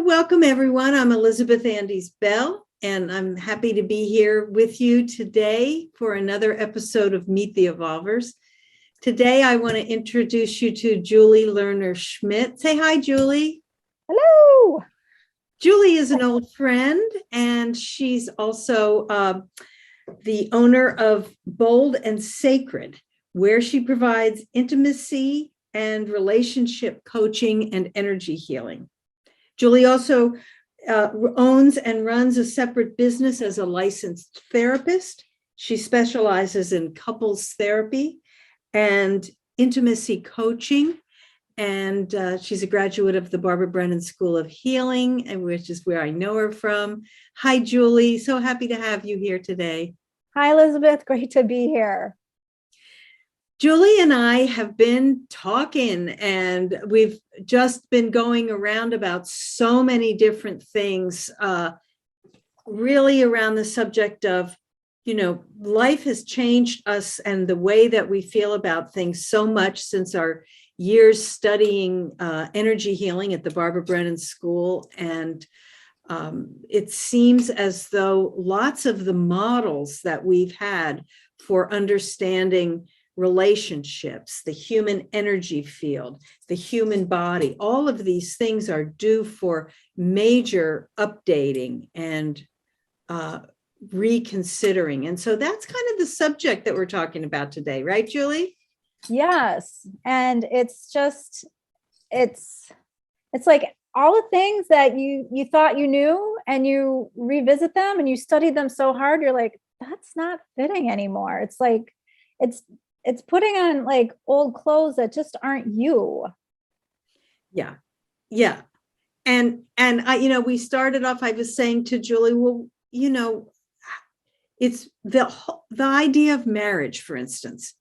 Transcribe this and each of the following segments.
welcome everyone. I'm Elizabeth Andes Bell, and I'm happy to be here with you today for another episode of Meet the Evolvers. Today, I want to introduce you to Julie Lerner Schmit. Say hi, Julie. Hello. Julie is an old friend, and she's also the owner of Bold and Sacred, where she provides intimacy and relationship coaching and energy healing. Julie also owns and runs a separate business as a licensed therapist. She specializes in couples therapy and intimacy coaching. And she's a graduate of the Barbara Brennan School of Healing, which is where I know her from. Hi, Julie. So happy to have you here today. Hi, Elizabeth. Great to be here. Julie and I have been talking, and we've just been going around about so many different things, really around the subject of, life has changed us and the way that we feel about things so much since our years studying energy healing at the Barbara Brennan School. And it seems as though lots of the models that we've had for understanding relationships, the human energy field, the human body, all of these things are due for major updating and reconsidering. And so that's kind of the subject that we're talking about today, right, Julie? Yes. And it's like all the things that you thought you knew, and you revisit them and you studied them so hard, you're like, that's not fitting anymore. It's like, it's putting on like old clothes that just aren't you. Yeah. Yeah. And I, we started off, I was saying to Julie, well, it's the idea of marriage, for instance.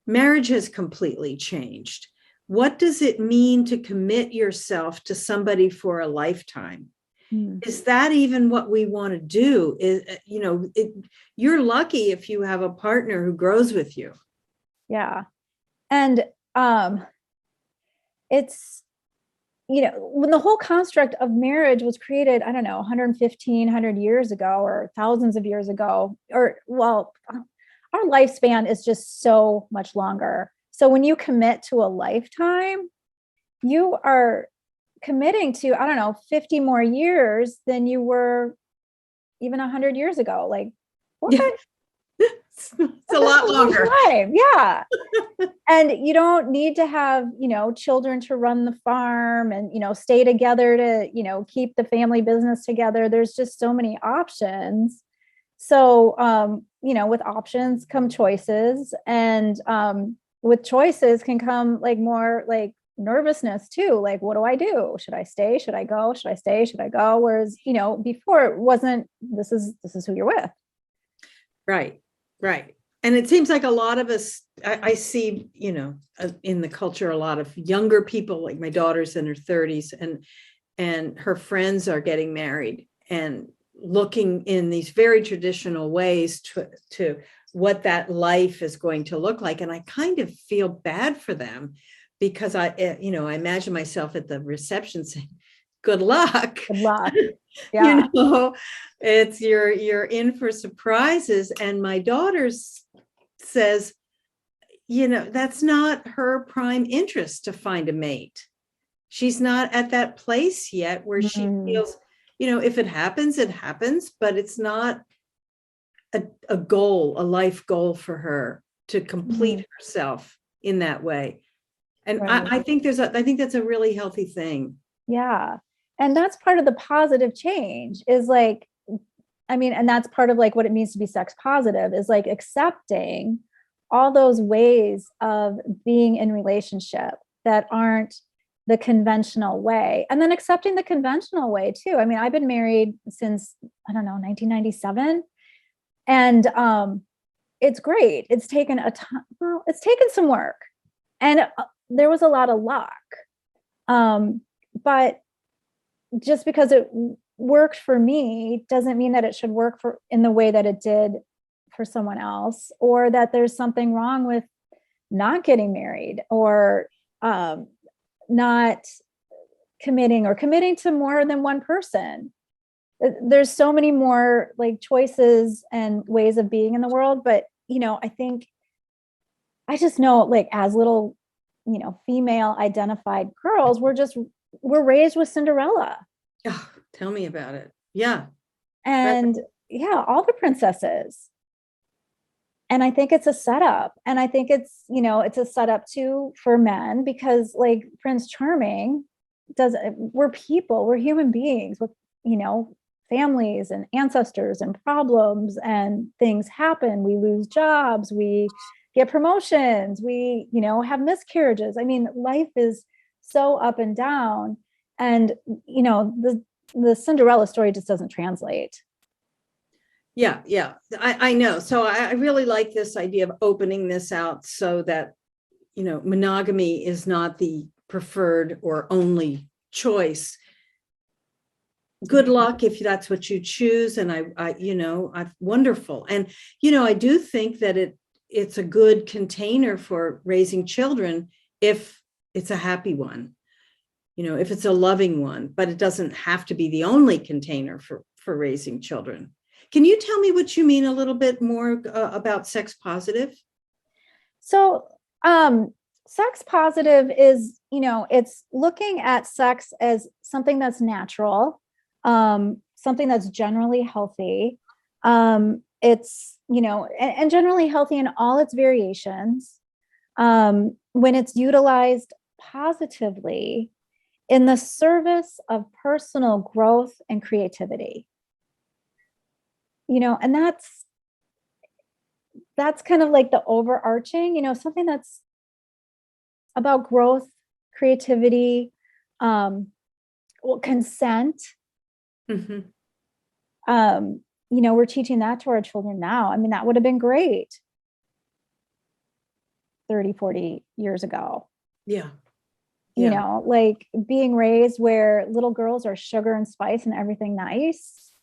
Marriage has completely changed. What does it mean to commit yourself to somebody for a lifetime? Is that even what we want to do? You're lucky if you have a partner who grows with you. Yeah. And it's, when the whole construct of marriage was created, I don't know, 100 years ago or thousands of years ago, or well, our lifespan is just so much longer. So when you commit to a lifetime, you are committing to, I don't know, 50 more years than you were even 100 years ago. Like, what? Yeah. It's a lot longer. Time. Yeah. And you don't need to have, children to run the farm and, stay together to, keep the family business together. There's just so many options. So, with options come choices, and with choices can come like more like nervousness too. Like, what do I do? Should I stay? Should I go? Should I stay? Should I go? Whereas, before it wasn't, this is who you're with. Right. Right. And it seems like a lot of us, I see, in the culture, a lot of younger people, like my daughter's in her 30s, and her friends are getting married and looking in these very traditional ways to what that life is going to look like. And I kind of feel bad for them, because I imagine myself at the reception saying, good luck. Good luck. Yeah. It's you're in for surprises. And my daughter says, that's not her prime interest to find a mate. She's not at that place yet where she feels, if it happens, it happens, but it's not a goal, a life goal for her to complete herself in that way. And right. I think that's a really healthy thing. Yeah. And that's part of the positive change is like, and that's part of like what it means to be sex positive is like accepting all those ways of being in relationship that aren't the conventional way, and then accepting the conventional way too. I've been married since, 1997. And it's great. It's taken a time. Well, it's taken some work, and there was a lot of luck. But just because it worked for me doesn't mean that it should work in the way that it did for someone else, or that there's something wrong with not getting married, or not committing to more than one person. There's so many more like choices and ways of being in the world. But, I just know, like, as little, female identified girls, we're raised with Cinderella. Oh, tell me about it. Yeah. And yeah, all the princesses. And I think it's a setup. And I think it's a setup too for men, because like Prince Charming we're people, we're human beings with, families and ancestors and problems, and things happen. We lose jobs, we get promotions, we, have miscarriages. I mean, life is so up and down. And, the Cinderella story just doesn't translate. Yeah. I know. So I really like this idea of opening this out so that, monogamy is not the preferred or only choice. Good luck if that's what you choose. And I wonderful. And, I do think that it's a good container for raising children if it's a happy one, if it's a loving one, but it doesn't have to be the only container for raising children. Can you tell me what you mean a little bit more about sex positive? So, sex positive is, it's looking at sex as something that's natural, something that's generally healthy. It's, and generally healthy in all its variations, when it's utilized positively in the service of personal growth and creativity. And that's kind of like the overarching, something that's about growth, creativity, consent. Mm-hmm. We're teaching that to our children now. I mean, that would have been great 30, 40 years ago. Yeah. Like being raised where little girls are sugar and spice and everything nice.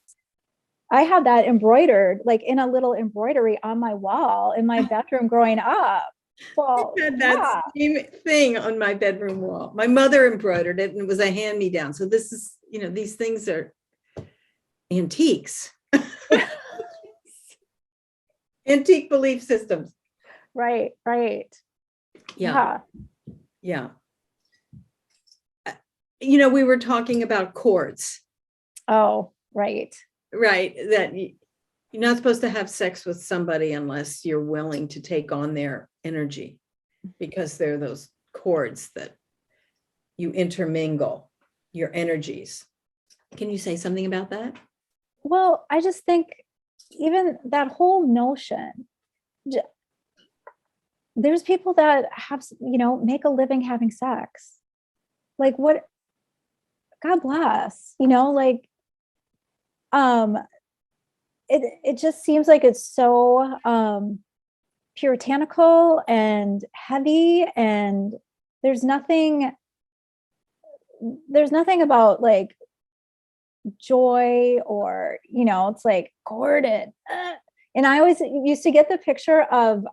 I had that embroidered, like in a little embroidery on my wall in my bedroom growing up. Well, I had that same thing on my bedroom wall. My mother embroidered it, and it was a hand-me-down. So this is, these things are antiques. Antique belief systems. Right. Yeah. We were talking about cords. Oh, right. That you're not supposed to have sex with somebody unless you're willing to take on their energy, because they're those cords that you intermingle your energies. Can you say something about that? Well, I just think even that whole notion, there's people that have, make a living having sex. Like, what? God bless, like, it just seems like it's so puritanical and heavy, and there's nothing about like joy, or it's like corded. And I always used to get the picture of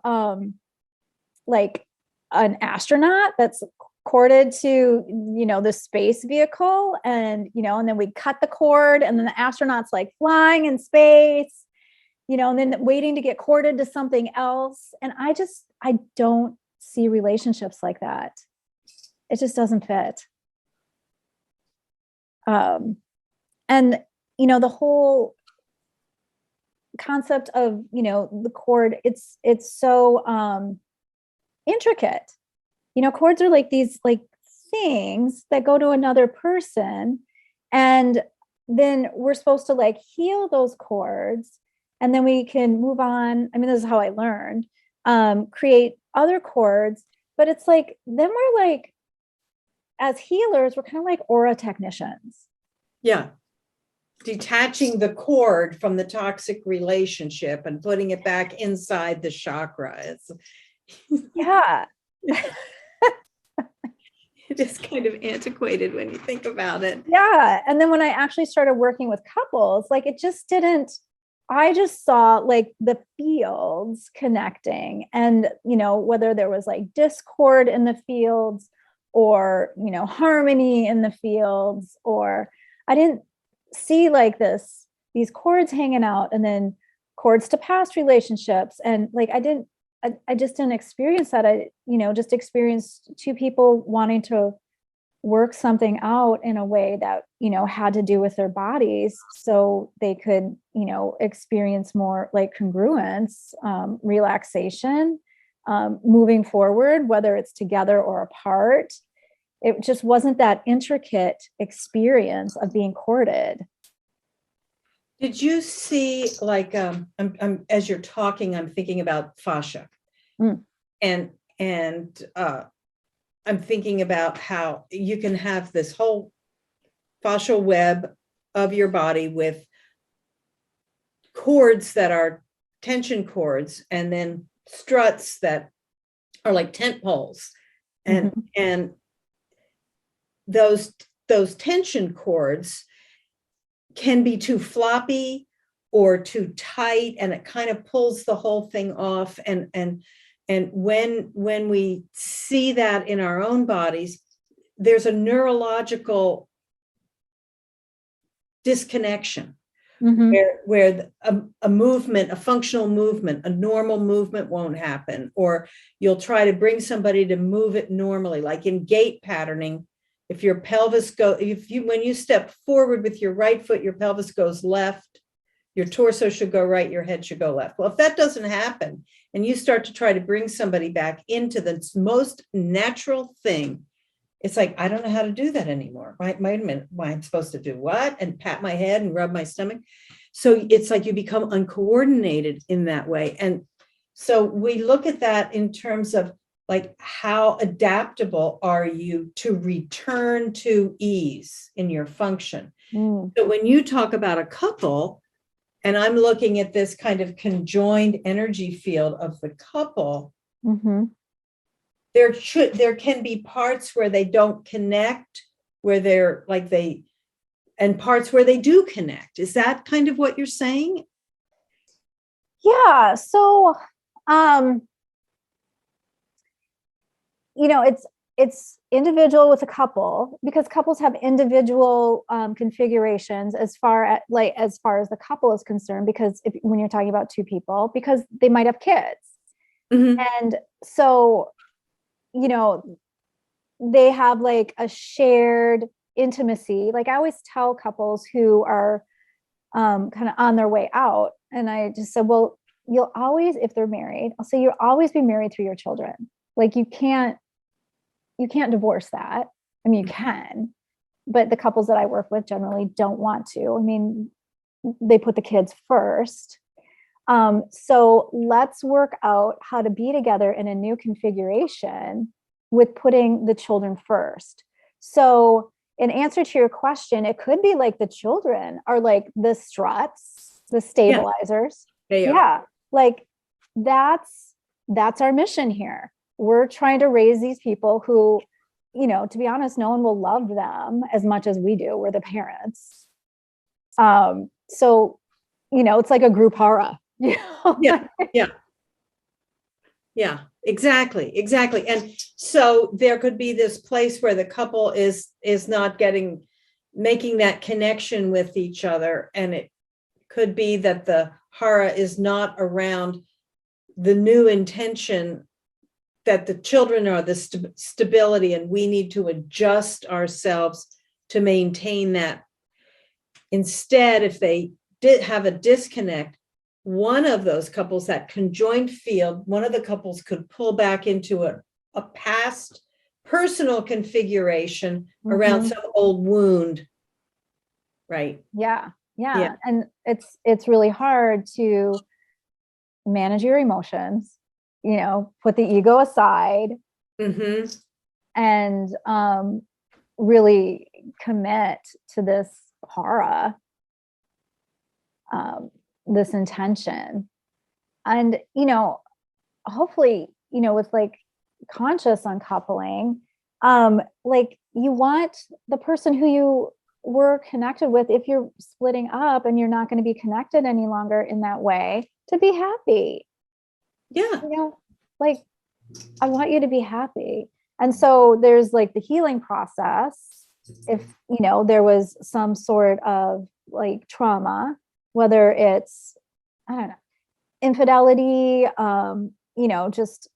like an astronaut that's corded to the space vehicle, and and then we cut the cord, and then the astronaut's like flying in space, and then waiting to get corded to something else. And I don't see relationships like that. It just doesn't fit. And the whole concept of the cord, it's so intricate. Cords are like these like things that go to another person, and then we're supposed to like heal those cords, and then we can move on. I mean, this is how I learned, create other cords. But it's like, then we're like, as healers, we're kind of like aura technicians. Yeah. Detaching the cord from the toxic relationship and putting it back inside the chakra. It's yeah. It is kind of antiquated when you think about it. Yeah. And then when I actually started working with couples, like it just didn't, I just saw like the fields connecting, and, whether there was like discord in the fields, or, harmony in the fields, or I didn't see like these cords hanging out and then cords to past relationships. And like, I just didn't experience that. I, just experienced two people wanting to work something out in a way that, had to do with their bodies so they could, experience more like congruence, relaxation, moving forward, whether it's together or apart. It just wasn't that intricate experience of being courted. Did you see, like, as you're talking, I'm thinking about fascia, Mm. and I'm thinking about how you can have this whole fascial web of your body with cords that are tension cords, and then struts that are like tent poles, and Mhm. and those tension cords can be too floppy or too tight, and it kind of pulls the whole thing off. And when we see that in our own bodies, there's a neurological disconnection Mhm. where a movement, a functional movement, a normal movement won't happen, or you'll try to bring somebody to move it normally, like in gait patterning. If your pelvis when you step forward with your right foot, your pelvis goes left, your torso should go right, your head should go left. Well, if that doesn't happen and you start to try to bring somebody back into the most natural thing, it's like, I don't know how to do that anymore. Wait a minute, why I'm supposed to do what? And pat my head and rub my stomach. So it's like you become uncoordinated in that way. And so we look at that in terms of like, how adaptable are you to return to ease in your function? Mm. So when you talk about a couple, and I'm looking at this kind of conjoined energy field of the couple, Mhm. there can be parts where they don't connect, where they're like and parts where they do connect. Is that kind of what you're saying? Yeah. So, it's individual with a couple, because couples have individual configurations as far as the couple is concerned, because when you're talking about two people, because they might have kids. Mm-hmm. And so, they have like a shared intimacy. Like I always tell couples who are kind of on their way out, and I just said, well, you'll always, if they're married, I'll say you'll always be married through your children. Like you can't divorce that. I mean, you can, but the couples that I work with generally don't want to. I mean, they put the kids first. So let's work out how to be together in a new configuration with putting the children first. So in answer to your question, it could be like the children are like the struts, the stabilizers. Yeah. Like that's our mission here. We're trying to raise these people who, to be honest, no one will love them as much as we do. We're the parents. So, it's like a group hara. Yeah. Yeah, exactly. And so there could be this place where the couple is not making that connection with each other. And it could be that the hara is not around the new intention, that the children are the stability, and we need to adjust ourselves to maintain that. Instead, if they did have a disconnect, one of those couples, that conjoined field, one of the couples could pull back into a past personal configuration around some old wound. Right. Yeah. And it's really hard to manage your emotions, put the ego aside, and really commit to this hara, this intention. And hopefully, with like conscious uncoupling, like you want the person who you were connected with, if you're splitting up and you're not going to be connected any longer in that way, to be happy. Yeah. Like I want you to be happy. And so there's like the healing process. If, there was some sort of like trauma, whether it's, I don't know, infidelity, just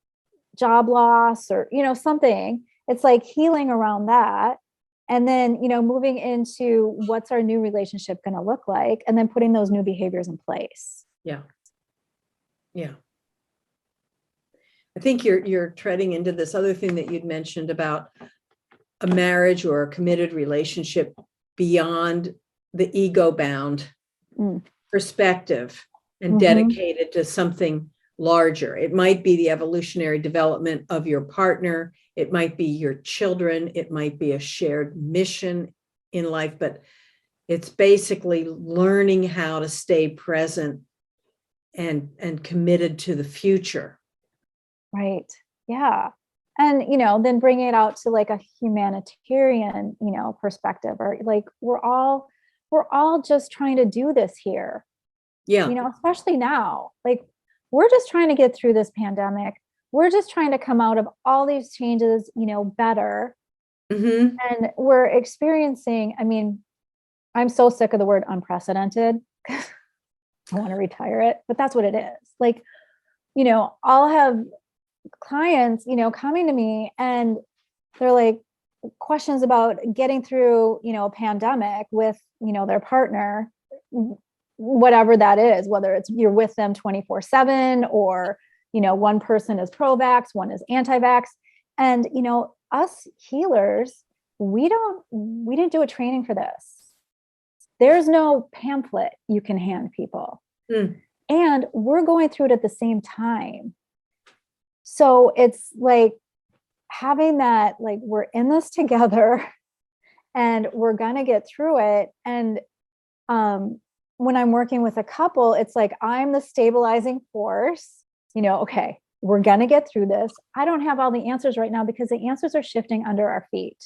job loss or, something, it's like healing around that. And then, moving into what's our new relationship going to look like, and then putting those new behaviors in place. Yeah. Yeah. I think you're treading into this other thing that you'd mentioned about a marriage or a committed relationship beyond the ego bound perspective and dedicated to something larger. It might be the evolutionary development of your partner. It might be your children. It might be a shared mission in life, but it's basically learning how to stay present and committed to the future. Right. Yeah. And, then bringing it out to like a humanitarian, perspective, or like, we're all just trying to do this here. Yeah. Especially now, like, we're just trying to get through this pandemic. We're just trying to come out of all these changes, better. And we're experiencing, I'm so sick of the word unprecedented. I want to retire it, but that's what it is. Like, I'll have clients, coming to me and they're like, questions about getting through, a pandemic with, their partner, whatever that is, whether it's you're with them 24/7 or, one person is pro-vax, one is anti-vax. And, us healers, we didn't do a training for this. There's no pamphlet you can hand people. And we're going through it at the same time. So it's like having that, like, we're in this together and we're going to get through it. And when I'm working with a couple, it's like, I'm the stabilizing force, okay, we're going to get through this. I don't have all the answers right now because the answers are shifting under our feet.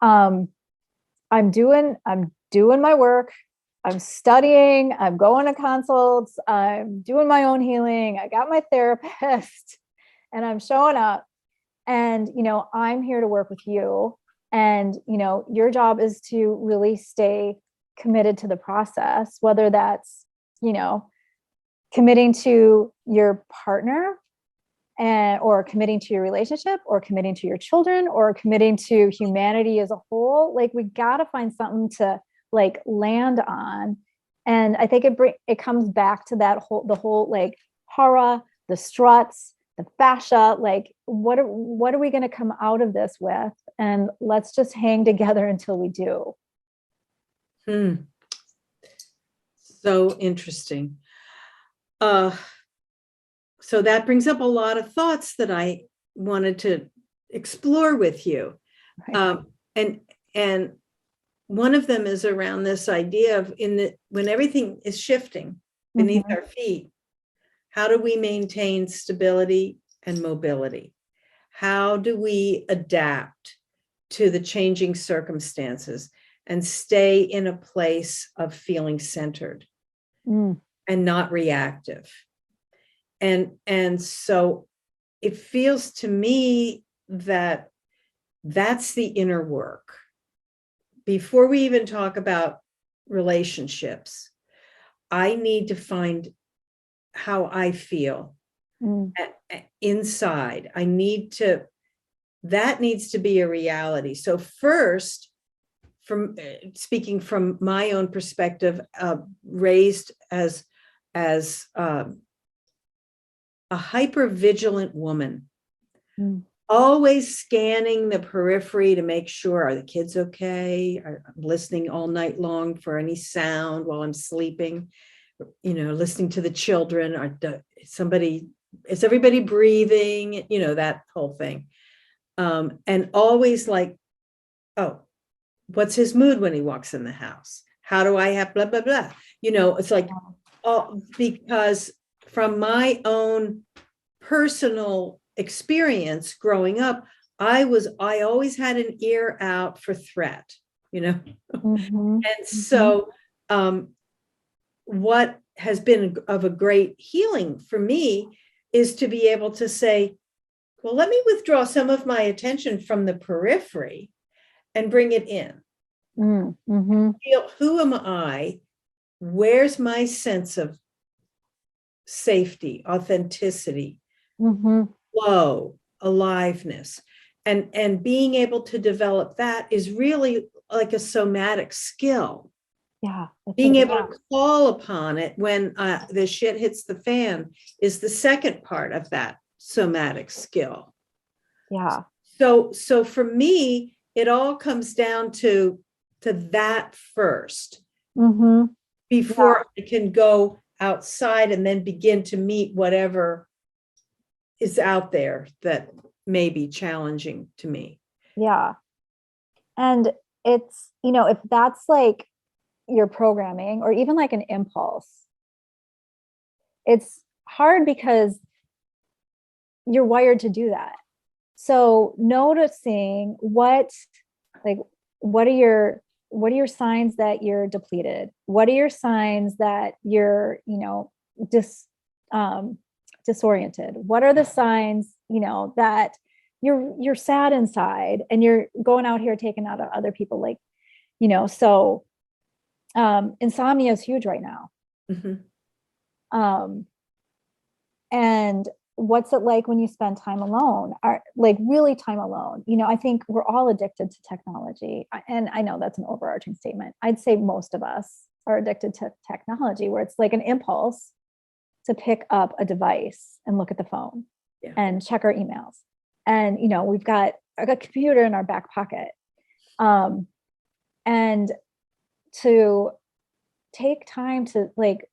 I'm doing my work. I'm studying, I'm going to consults, I'm doing my own healing. I got my therapist and I'm showing up, and, I'm here to work with you. And, your job is to really stay committed to the process, whether that's, committing to your partner or committing to your relationship or committing to your children or committing to humanity as a whole. Like, we got to find something to like land on. And I think it comes back to the whole like hara, the struts, the fascia, like what are we going to come out of this with? And let's just hang together until we do. So interesting. So that brings up a lot of thoughts that I wanted to explore with you. Right. And one of them is around this idea of when everything is shifting beneath our feet, how do we maintain stability and mobility? How do we adapt to the changing circumstances and stay in a place of feeling centered and not reactive? And so it feels to me that that's the inner work. Before we even talk about relationships, I need to find how I feel inside. That needs to be a reality. So first, from speaking from my own perspective, raised as a hyper-vigilant woman, always scanning the periphery to make sure, are the kids okay? I'm listening all night long for any sound while I'm sleeping, listening to the children. Is everybody breathing? That whole thing. And always like, oh, what's his mood when he walks in the house? How do I have blah, blah, blah? It's like, because from my own personal experience growing up, I always had an ear out for threat, and so what has been of a great healing for me is to be able to say, well, let me withdraw some of my attention from the periphery and bring it in. Mm-hmm. Feel, who am I? Where's my sense of safety, authenticity, Mm-hmm. flow, aliveness? And being able to develop that is really like a somatic skill. Yeah. Being able to call upon it when the shit hits the fan is the second part of that somatic skill. Yeah. So for me, it all comes down to that first Mm-hmm. before I can go outside and then begin to meet whatever is out there that may be challenging to me. Yeah. And it's, if that's like your programming or even like an impulse, it's hard because you're wired to do that. So noticing like, what are your signs that you're depleted? What are your signs that you're, disoriented? What are the signs, that you're sad inside and you're going out here taking out other people, like, so insomnia is huge right now. Mm-hmm. And what's it like when you spend time alone, or like really time alone? I think we're all addicted to technology. And I know that's an overarching statement. I'd say most of us are addicted to technology, where it's like an impulse to pick up a device and look at the phone and check our emails. And, we've got a computer in our back pocket. And to take time to, like,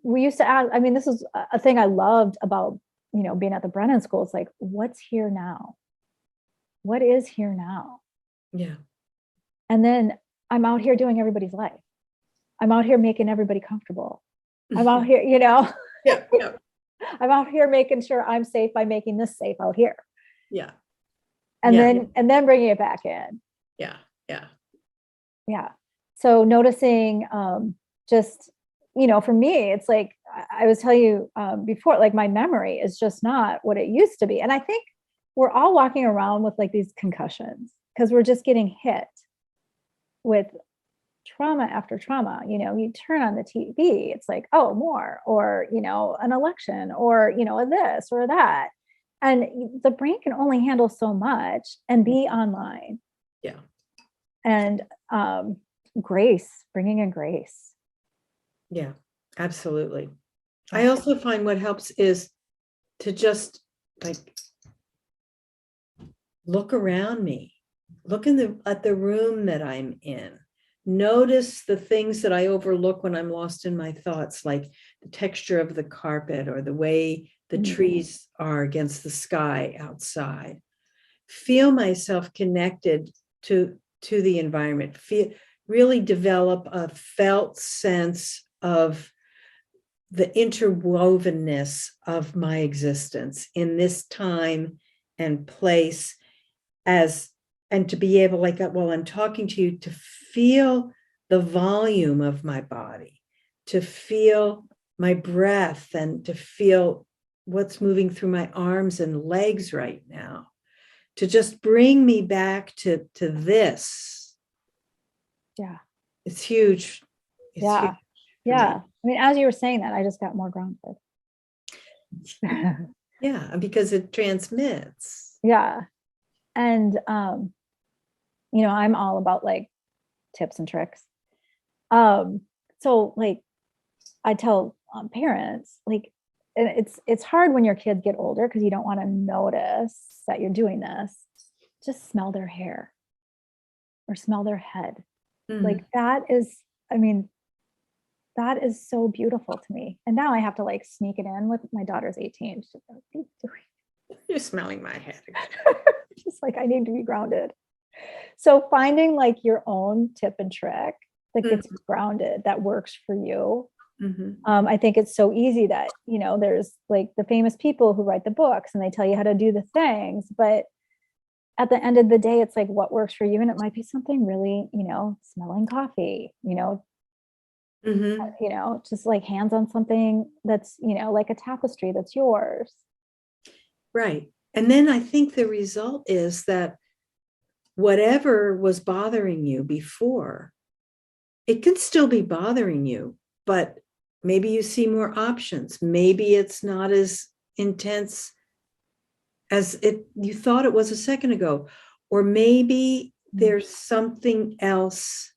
we used to ask, I mean, this is a thing I loved about, being at the Brennan School. It's like, what's here now? What is here now? Yeah. And then I'm out here doing everybody's life. I'm out here making everybody comfortable. I'm out here, Yeah. I'm out here making sure I'm safe by making this safe out here. Yeah. And then bringing it back in. Yeah. Yeah. So noticing, just, for me, it's like I was telling you before, like, my memory is just not what it used to be. And I think we're all walking around with like these concussions because we're just getting hit with trauma after trauma. You turn on the TV, it's like, oh, more, or, an election, or, a this or that. And the brain can only handle so much and be online. Yeah. And bringing in grace. Yeah, absolutely. I also find what helps is to just like look around me, look at the room that I'm in. Notice the things that I overlook when I'm lost in my thoughts, like the texture of the carpet or the way the trees are against the sky outside. Feel myself connected to the environment. Really develop a felt sense of the interwovenness of my existence in this time and place, and to be able, like, while I'm talking to you, to feel the volume of my body, to feel my breath, and to feel what's moving through my arms and legs right now, to just bring me back to this. Yeah. It's huge. It's yeah. huge. Yeah. I mean, as you were saying that, I just got more grounded. Yeah, because it transmits. Yeah. And I'm all about like tips and tricks. So like I tell parents, like, it's hard when your kids get older because you don't want to notice that you're doing this. Just smell their hair or smell their head. Like that is, I mean, that is so beautiful to me. And now I have to like sneak it in with my daughter's 18. She's like, what are you doing? You're smelling my head. Just like, I need to be grounded. So finding like your own tip and trick that gets you grounded, that works for you. I think it's so easy that, there's like the famous people who write the books and they tell you how to do the things, but at the end of the day, it's like what works for you. And it might be something really, smelling coffee, just like hands on something that's, like a tapestry that's yours. Right. And then I think the result is that whatever was bothering you before, it can still be bothering you, but maybe you see more options. Maybe it's not as intense as you thought it was a second ago. Or maybe there's something else.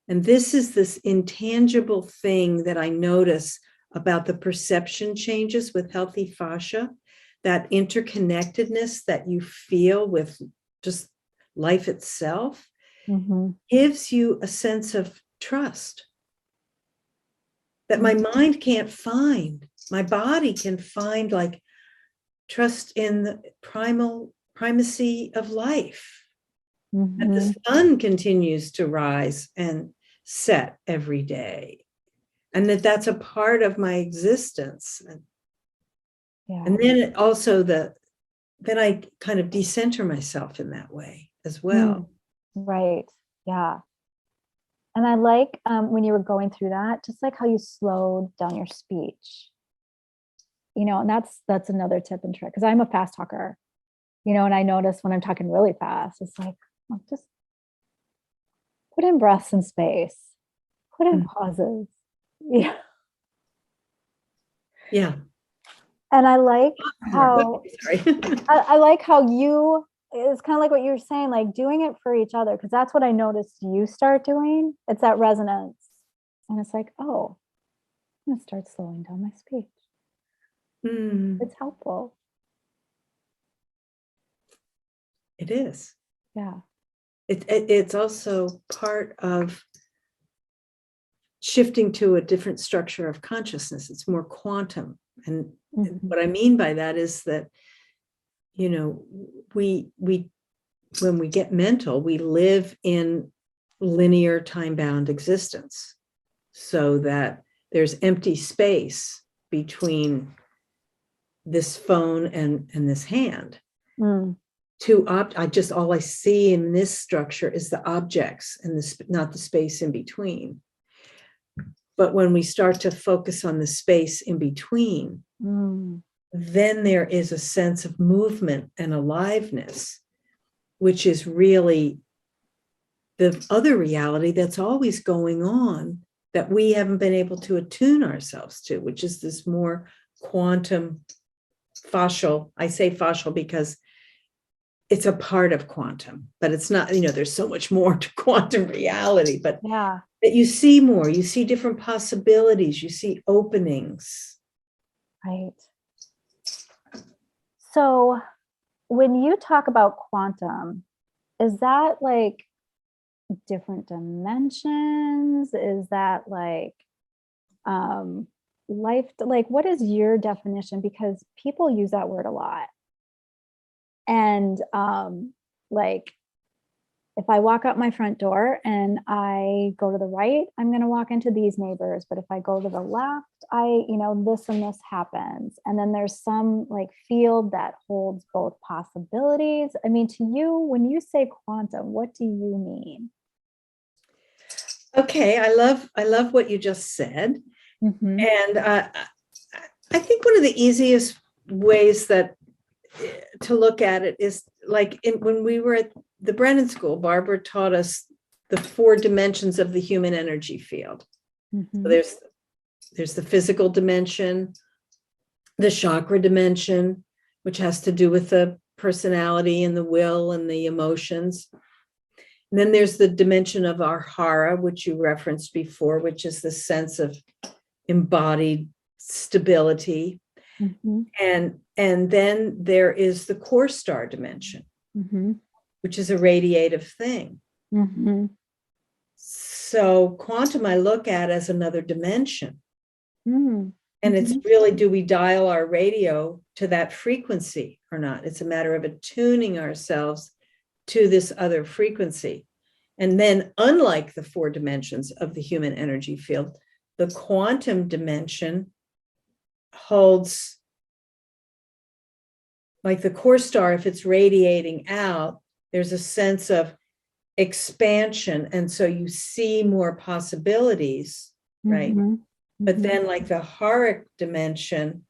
And this is this intangible thing that I notice about the perception changes with healthy fascia, that interconnectedness that you feel with just life itself gives you a sense of trust that my mind can't find. My body can find, like, trust in the primacy of life, that the sun continues to rise and set every day, and that's a part of my existence. And then it also then I kind of decenter myself in that way as well. Right. Yeah. And I like when you were going through that, just like how you slowed down your speech, and that's another tip and trick, because I'm a fast talker, and I notice when I'm talking really fast, it's like, just put in breaths and space, put in pauses. Yeah. Yeah. And I like how, I like how it's kind of like what you were saying, like doing it for each other, because that's what I noticed you start doing. It's that resonance. And it's like, oh, I'm going to start slowing down my speech. It's helpful. It is. Yeah. It's also part of shifting to a different structure of consciousness. It's more quantum. And what I mean by that is that, we when we get mental, we live in linear time-bound existence, so that there's empty space between this phone and this hand. All I see in this structure is the objects and not the space in between. But when we start to focus on the space in between, then there is a sense of movement and aliveness, which is really the other reality that's always going on that we haven't been able to attune ourselves to, which is this more quantum fascial. I say fascial because it's a part of quantum, but it's not, there's so much more to quantum reality, but that you see more, you see different possibilities, you see openings. Right. So when you talk about quantum, is that like different dimensions? Is that like life? Like, what is your definition? Because people use that word a lot. And like, if I walk out my front door and I go to the right, I'm going to walk into these neighbors. But if I go to the left, this and this happens. And then there's some like field that holds both possibilities. I mean, to you, when you say quantum, what do you mean? Okay, I love what you just said. And I think one of the easiest ways to look at it is like when we were at the Brennan School, Barbara taught us the 4 dimensions of the human energy field. So there's the physical dimension, the chakra dimension, which has to do with the personality and the will and the emotions. And then there's the dimension of our hara, which you referenced before, which is the sense of embodied stability. And then there is the core star dimension, which is a radiative thing. So quantum I look at as another dimension. And it's really, do we dial our radio to that frequency or not? It's a matter of attuning ourselves to this other frequency. And then, unlike the 4 dimensions of the human energy field, the quantum dimension holds, like the core star, if it's radiating out, there's a sense of expansion. And so you see more possibilities, right? But then like the haric dimension,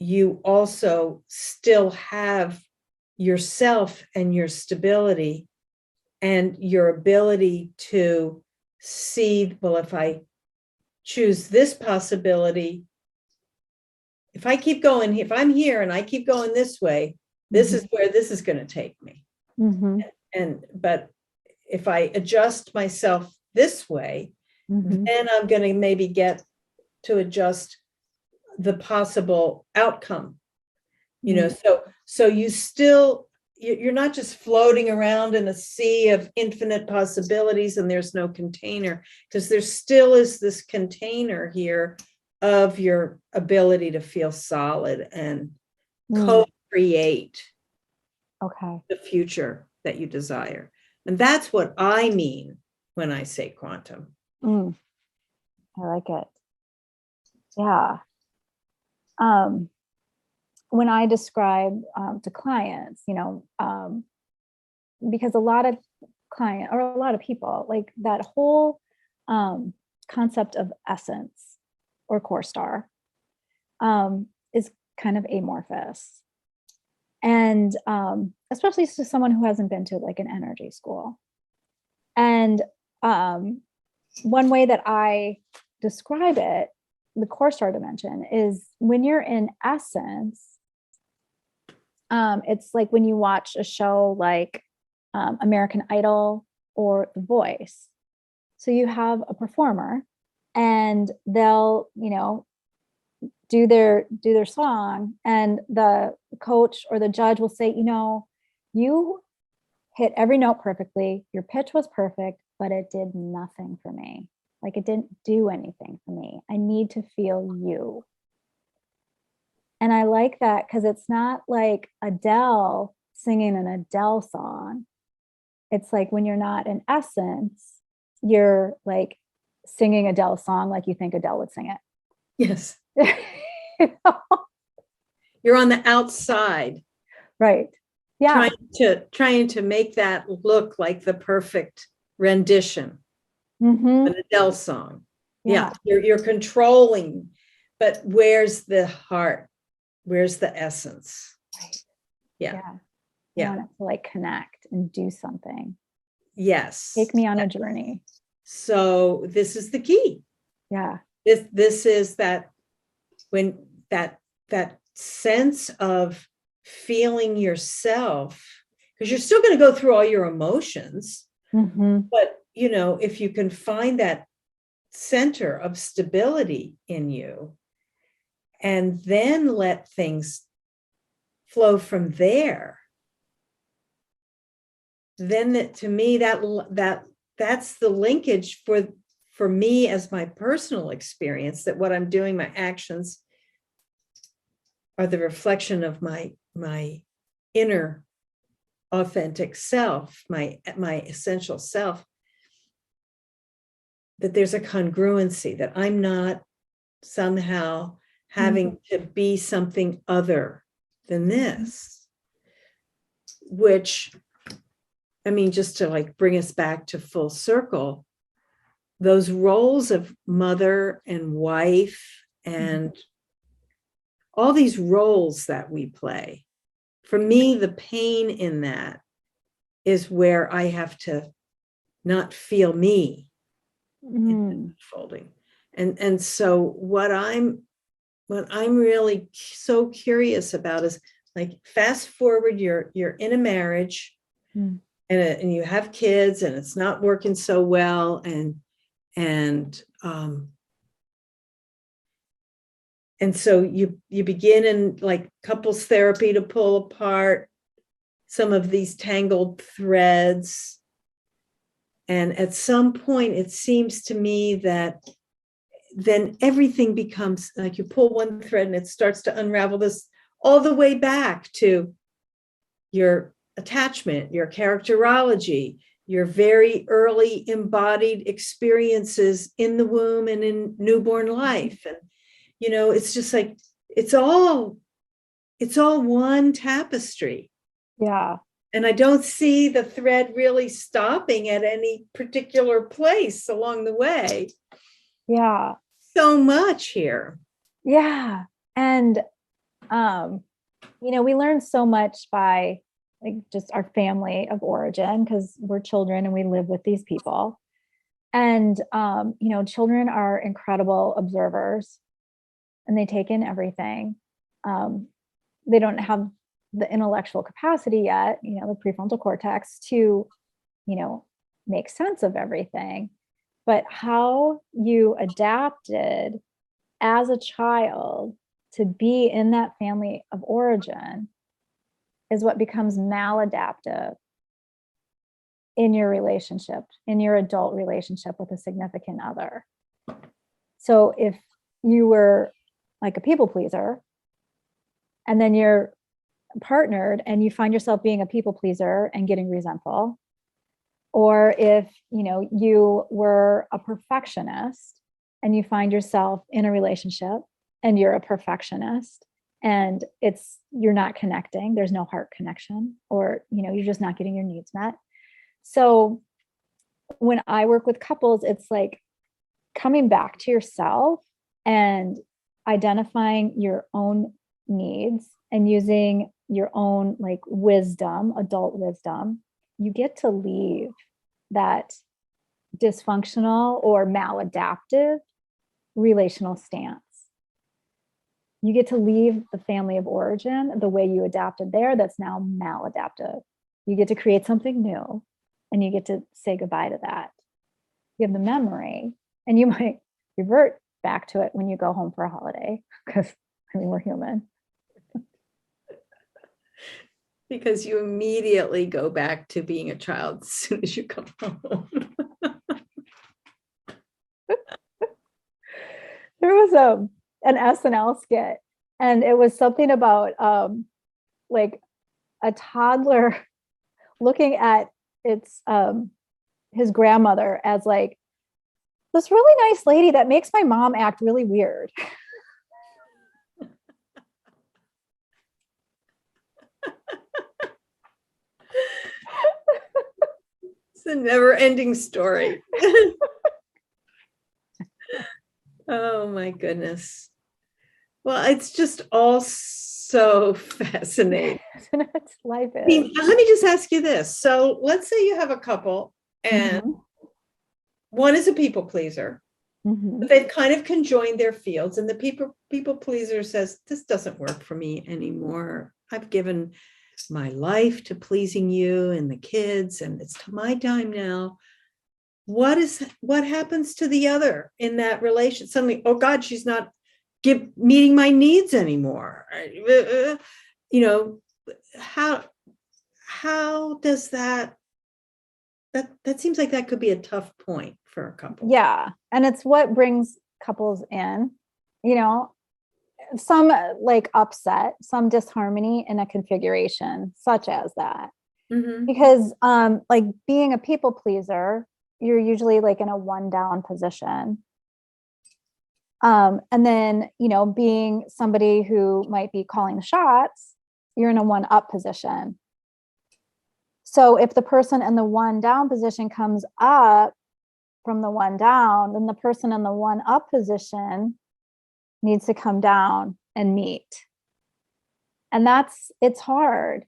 you also still have yourself and your stability and your ability to see, well, if I choose this possibility, if I keep going, if I'm here and I keep going this way, this is where this is going to take me. But if I adjust myself this way, then I'm going to maybe get to adjust the possible outcome, so you're not just floating around in a sea of infinite possibilities and there's no container, because there still is this container here of your ability to feel solid and co-create the future that you desire. And that's what I mean when I say quantum. I like it. Yeah. When I describe to clients, because a lot of people, like that whole concept of essence or core star is kind of amorphous. And especially to someone who hasn't been to like an energy school. And one way that I describe it, the core star dimension, is when you're in essence, it's like when you watch a show like American Idol or The Voice. So you have a performer and they'll, do their song, and the coach or the judge will say, you hit every note perfectly. Your pitch was perfect, but it did nothing for me. Like it didn't do anything for me. I need to feel you. And I like that because it's not like Adele singing an Adele song. It's like when you're not in essence, you're like singing Adele's song like you think Adele would sing it. Yes. You're on the outside. Right. Yeah. Trying to make that look like the perfect rendition of an Adele song. Yeah. You're controlling, but where's the heart? Where's the essence? Right. Yeah. I want it to like connect and do something. Yes. Take me on a journey. So this is the key. Yeah. This is that when that sense of feeling yourself, because you're still going to go through all your emotions, but if you can find that center of stability in you and then let things flow from there, then to me that's the linkage for me as my personal experience, that what I'm doing, my actions are the reflection of my inner authentic self, my essential self, that there's a congruency, that I'm not somehow having to be something other than this, which, I mean, just to like bring us back to full circle, those roles of mother and wife and all these roles that we play, for me, the pain in that is where I have to not feel me unfolding. And so what I'm really so curious about is, like, fast forward, you're in a marriage and you have kids and it's not working so well, and so you begin in like couples therapy to pull apart some of these tangled threads. And at some point, it seems to me that then everything becomes like you pull one thread and it starts to unravel this all the way back to your attachment, your characterology, your very early embodied experiences in the womb and in newborn life. And it's just like it's all one tapestry. Yeah. And I don't see the thread really stopping at any particular place along the way. Yeah. So much here. Yeah. And We learn so much by like just our family of origin because we're children and we live with these people. And, children are incredible observers and they take in everything. They don't have the intellectual capacity yet, the prefrontal cortex to, make sense of everything. But how you adapted as a child to be in that family of origin is what becomes maladaptive in your relationship, in your adult relationship with a significant other. So if you were like a people pleaser, and then you're partnered and you find yourself being a people pleaser and getting resentful, or if you were a perfectionist and you find yourself in a relationship and you're a perfectionist and you're not connecting, there's no heart connection, or you're just not getting your needs met. So when I work with couples, it's like coming back to yourself and identifying your own needs and using your own like wisdom, adult wisdom. You get to leave that dysfunctional or maladaptive relational stance. You get to leave the family of origin the way you adapted there that's now maladaptive. You get to create something new and you get to say goodbye to that. You have the memory and you might revert back to it when you go home for a holiday because we're human. Because you immediately go back to being a child as soon as you come home. There was an SNL skit, and it was something about like a toddler looking at his grandmother as like this really nice lady that makes my mom act really weird. It's a never-ending story. Oh my goodness. Well, it's just all so fascinating. Life is. Let me just ask you this. So let's say you have a couple and one is a people pleaser. But they've kind of conjoined their fields, and the people pleaser says, this doesn't work for me anymore. I've given my life to pleasing you and the kids, and it's my time now. What happens to the other in that relation? Suddenly, oh God, she's not meeting my needs anymore. How does that seems like that could be a tough point for a couple. Yeah. And it's what brings couples in, some like upset, some disharmony in a configuration such as that. Because like being a people pleaser, you're usually like in a one down position. And then, being somebody who might be calling the shots, you're in a one up position. So if the person in the one down position comes up from the one down, then the person in the one up position needs to come down and meet. And it's hard.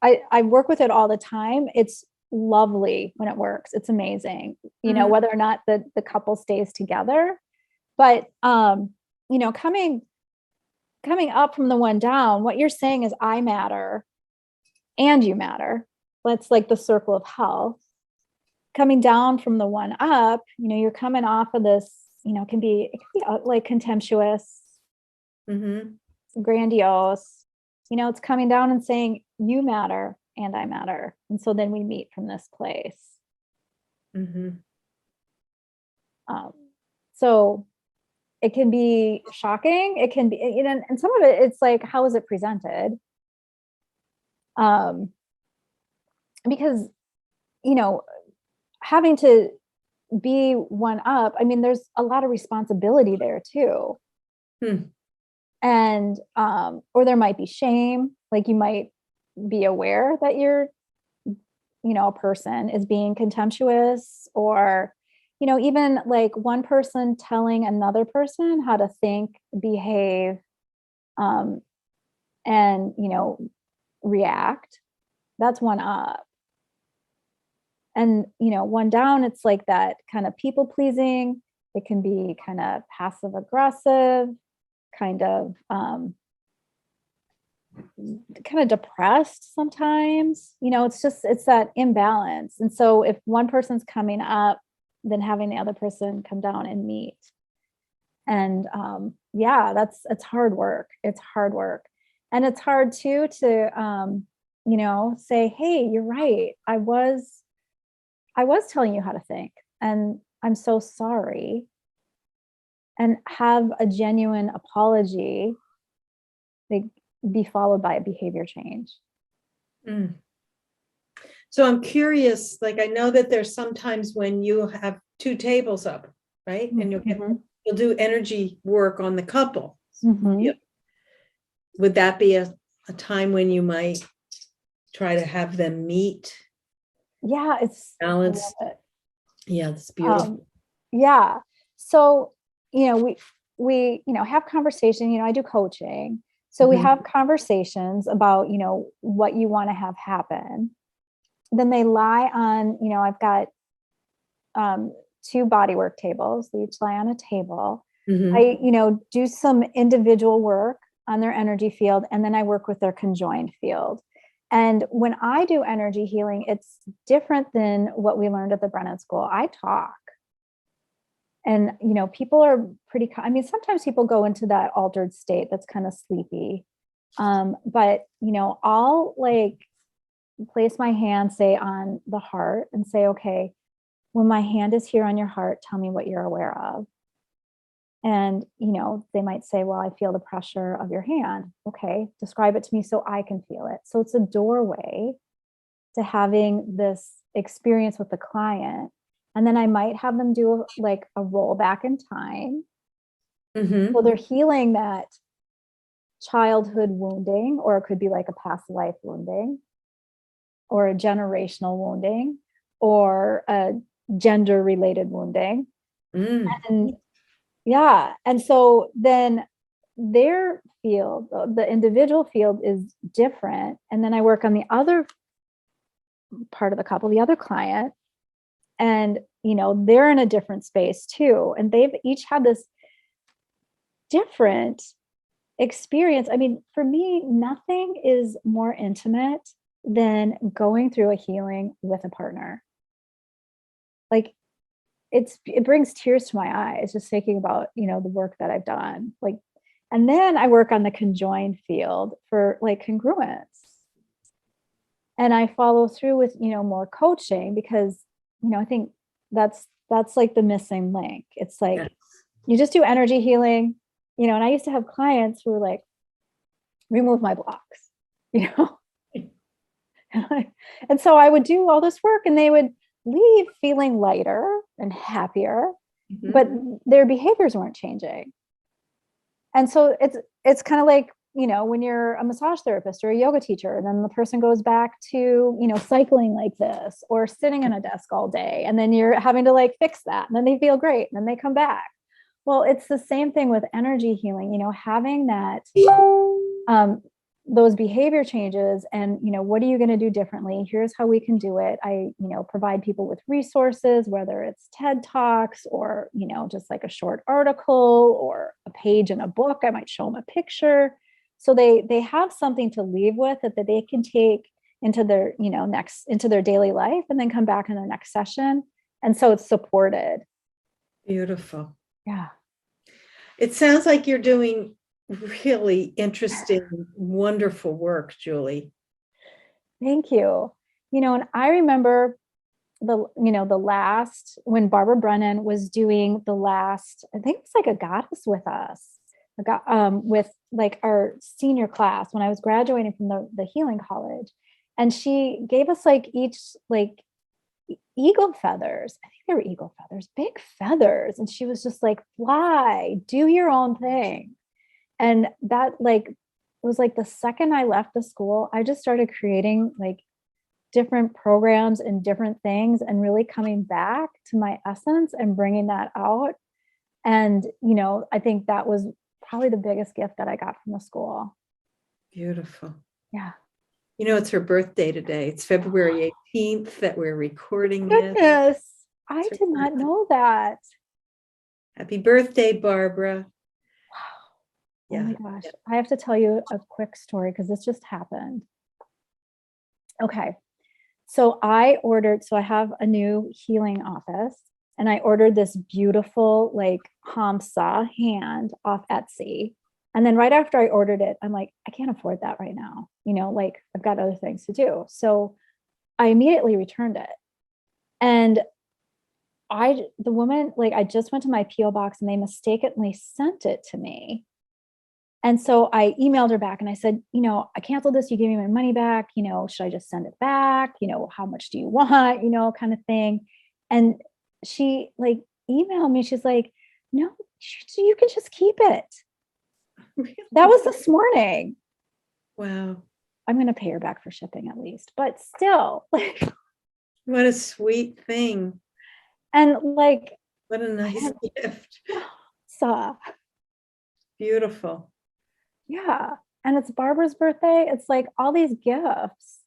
I work with it all the time. It's lovely when it works. It's amazing, whether or not the couple stays together. But, coming up from the one down, what you're saying is I matter and you matter. That's like the circle of health. Coming down from the one up, you're coming off of this, it can be like contemptuous, grandiose, it's coming down and saying you matter and I matter. And so then we meet from this place. So it can be shocking. It can be, and some of it, it's like, how is it presented? Because, having to be one up, there's a lot of responsibility there too. And, or there might be shame, like you might be aware that you're, a person is being contemptuous, or, even like one person telling another person how to think, behave, and, react. That's one up. And, one down, it's like that kind of people pleasing. It can be kind of passive aggressive, kind of depressed sometimes. It's that imbalance. And so if one person's coming up, then having the other person come down and meet. And it's hard work. It's hard work. And it's hard too to say, hey, you're right. I was telling you how to think, and I'm so sorry. And have a genuine apology, be followed by a behavior change. Mm. So I'm curious, like, I know that there's sometimes when you have two tables up, right? And you'll do energy work on the couple. Yeah. Would that be a time when you might try to have them meet? Yeah, it's balanced. Yeah, it's beautiful. Yeah. So, we have conversation, I do coaching. So we have conversations about, what you want to have happen. Then they lie on, I've got 2 bodywork tables. They each lie on a table. I, do some individual work on their energy field, and then I work with their conjoined field. And when I do energy healing, it's different than what we learned at the Brennan School. I talk. And, people are sometimes people go into that altered state that's kind of sleepy. But, I'll place my hand, say, on the heart and say, okay, when my hand is here on your heart, tell me what you're aware of. And, they might say, well, I feel the pressure of your hand. Okay, describe it to me so I can feel it. So it's a doorway to having this experience with the client. And then I might have them do a roll back in time. So they're healing that childhood wounding, or it could be like a past life wounding, or a generational wounding, or a gender related wounding. And and so then their field, the individual field, is different. And then I work on the other part of the couple, the other client, and they're in a different space too, and they've each had this different experience. For me, nothing is more intimate than going through a healing with a partner. It brings tears to my eyes just thinking about the work that I've done. And then I work on the conjoined field for congruence, and I follow through with more coaching, because I think that's the missing link. It's yes. You just do energy healing, and I used to have clients who were like, remove my blocks, and so I would do all this work, and they would leave feeling lighter and happier, but their behaviors weren't changing. And so it's kind of like, when you're a massage therapist or a yoga teacher, and then the person goes back to, cycling like this, or sitting in a desk all day, and then you're having to fix that, and then they feel great, and then they come back. Well, it's the same thing with energy healing, having that, those behavior changes, and, what are you going to do differently? Here's how we can do it. I, provide people with resources, whether it's TED Talks, or, just a short article or a page in a book. I might show them a picture. So they have something to leave with that they can take into their, into their daily life, and then come back in their next session. And so it's supported. Beautiful. Yeah. It sounds like you're doing really interesting, wonderful work, Julie. Thank you. And I remember the last, when Barbara Brennan was doing the last, I think it's a goddess with us, with our senior class, when I was graduating from the healing college. And she gave us each eagle feathers. I think they were eagle feathers, big feathers. And she was just fly, do your own thing. And that it was the second I left the school, I just started creating different programs and different things, and really coming back to my essence and bringing that out. And, I think that was probably the biggest gift that I got from the school. Beautiful. Yeah. You know, it's her birthday today. It's February 18th that we're recording this. Goodness. I It's her did not birthday. know that. Happy birthday, Barbara. Oh my Yeah. gosh. I have to tell you a quick story because this just happened. Okay. So I have a new healing office and I ordered this beautiful like Hamsa hand off Etsy. And then right after I ordered it, I'm like, I can't afford that right now. You know, like I've got other things to do. So I immediately returned it. And the woman, like I just went to my PO box and they mistakenly sent it to me. And so I emailed her back and I said, you know, I canceled this. You gave me my money back. You know, should I just send it back? You know, how much do you want? You know, kind of thing. And she like emailed me. She's like, no, you can just keep it. That was this morning. Wow. I'm going to pay her back for shipping at least, but still like, What a sweet thing. and like, What a nice gift. so Beautiful. yeah. And it's Barbara's birthday. It's like all these gifts.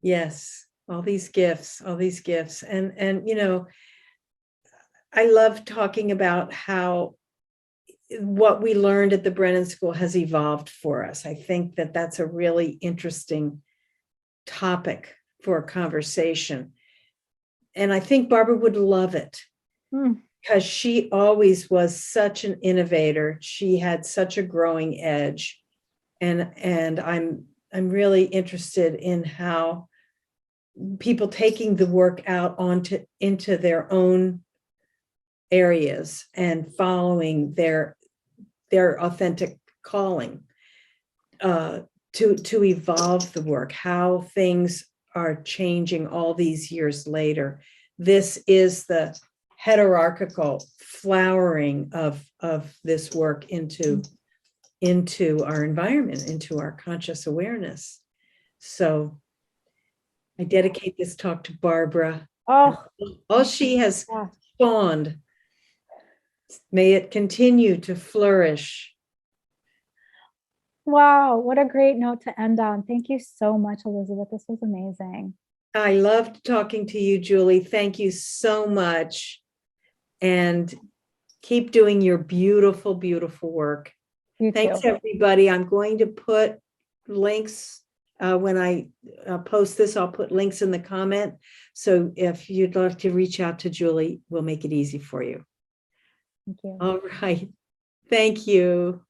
Yes. All these gifts. And, you know, I love talking about how what we learned at the Brennan School has evolved for us. I think that that's a really interesting topic for a conversation. And I think Barbara would love it because she always was such an innovator. She had such a growing edge. And I'm really interested in how people taking the work out into their own areas and following their authentic calling, to evolve the work, how things are changing all these years later. This is the hierarchical flowering of this work into our environment, into our conscious awareness. So I dedicate this talk to Barbara. Oh, All she has yeah. spawned, may it continue to flourish. Wow, what a great note to end on. Thank you so much, Elizabeth. This was amazing. I loved talking to you, Julie. Thank you so much. And keep doing your beautiful, beautiful work. You Thanks, too. everybody. I'm going to put links when I post this. I'll put links in the comment. So if you'd like to reach out to Julie, we'll make it easy for you. Thank you. All right. Thank you.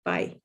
Bye.